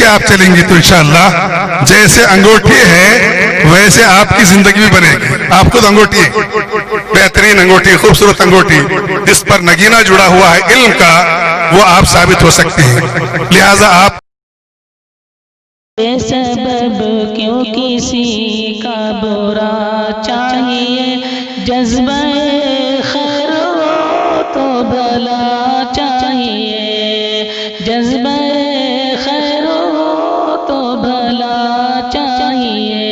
کے آپ چلیں گی تو انشاءاللہ جیسے انگوٹھی ہے ویسے آپ کی زندگی بھی بنے گی. آپ خود انگوٹھی ہے، بہترین انگوٹھی، خوبصورت انگوٹھی جس پر نگینہ جڑا ہوا ہے علم کا، وہ آپ ثابت ہو سکتے ہیں. لہٰذا آپ بے سبب کیوں کسی کا برا چاہیے، جذبہ خیر ہو تو بھلا چاہیے، جذبہ خیر ہو تو بھلا چاہیے.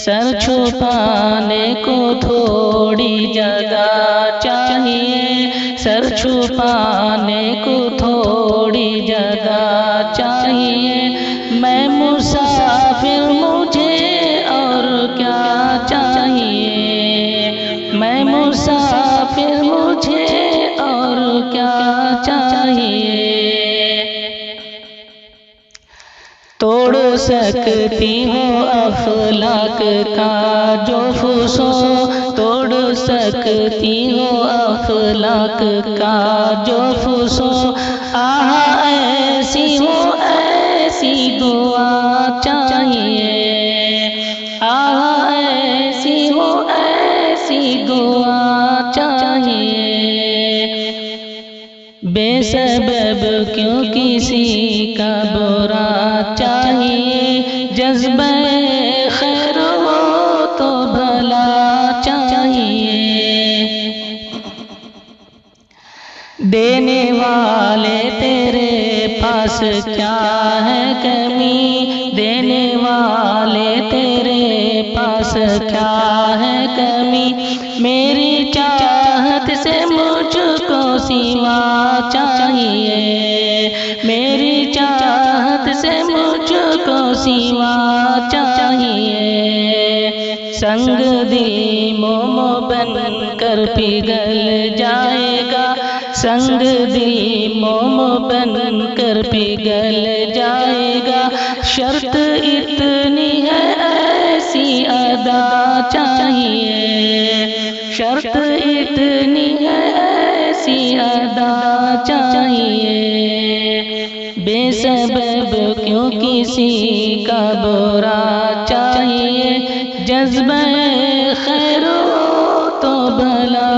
سر چھپانے کو تھوڑی جگہ چاہیے، سر چھپانے کو تھوڑی جگہ چاہیے. میں مسافر مجھے اور کیا چاہیے، میں مسافر مجھے اور کیا چاہیے. توڑ سکتی ہو اخلاق کا جو فسو، توڑ سکتی ہو اخلاق کا جو فسو. آہ ایسی ہو ایسی دعا چاہیے، آہ ایسی ہو ایسی دعا چاہیے. بے سبب کیوں کسی کا برا چاہیے، جذبہ خیر ہو تو بھلا چاہیے. دینے والے تیرے پاس کیا ہے کمی، دینے والے تیرے پاس کیا ہے کمی. میری چاہت سے مجھ کو سوا چاہیے، میری چاہت سے مجھ کو سوا چاہیے. سنگ دل مومو بن کر پگھل جائے گا، سنگ دل مومو بن کر پگھل جائے گا. شرط اتنی ہے ایسی ادا چاہیے، شرط اتنی ہے ایسی ادا چاہیے. بے سبب کیوں کسی کا برا چاہیے، جذبہ خیر ہو تو بھلا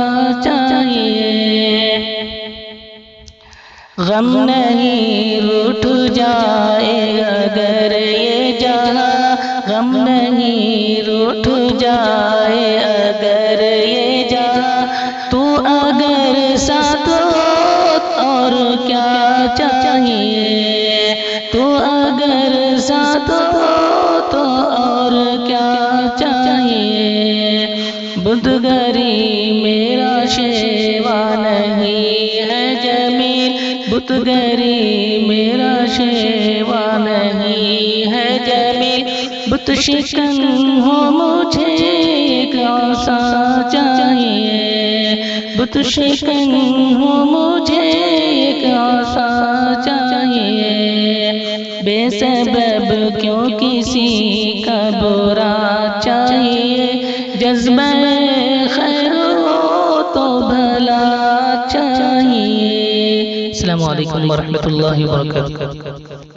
چاہیے. غم نہیں روٹھ جائے اگر یہ جہاں، غم نہیں روٹھ جائے اگر یہ جہاں. تو اگر ساتھ ہو اور کیا چاہیے، تو اگر ساتھ ہو تو اور کیا چاہیے. بتگری میرا شیوا نہیں ہے جمیل، بتگری میرا شیوا نہیں ہے جمیل. بت شکن ہو مجھے ایک عصا چاہیے، بت شکن ہو مجھے ایک عصا چاہیے. بے سبب کیوں کسی کا برا چاہیے، جذبہ خیر ہو تو بھلا چاہیے. السلام علیکم ورحمۃ اللہ وبرکاتہ.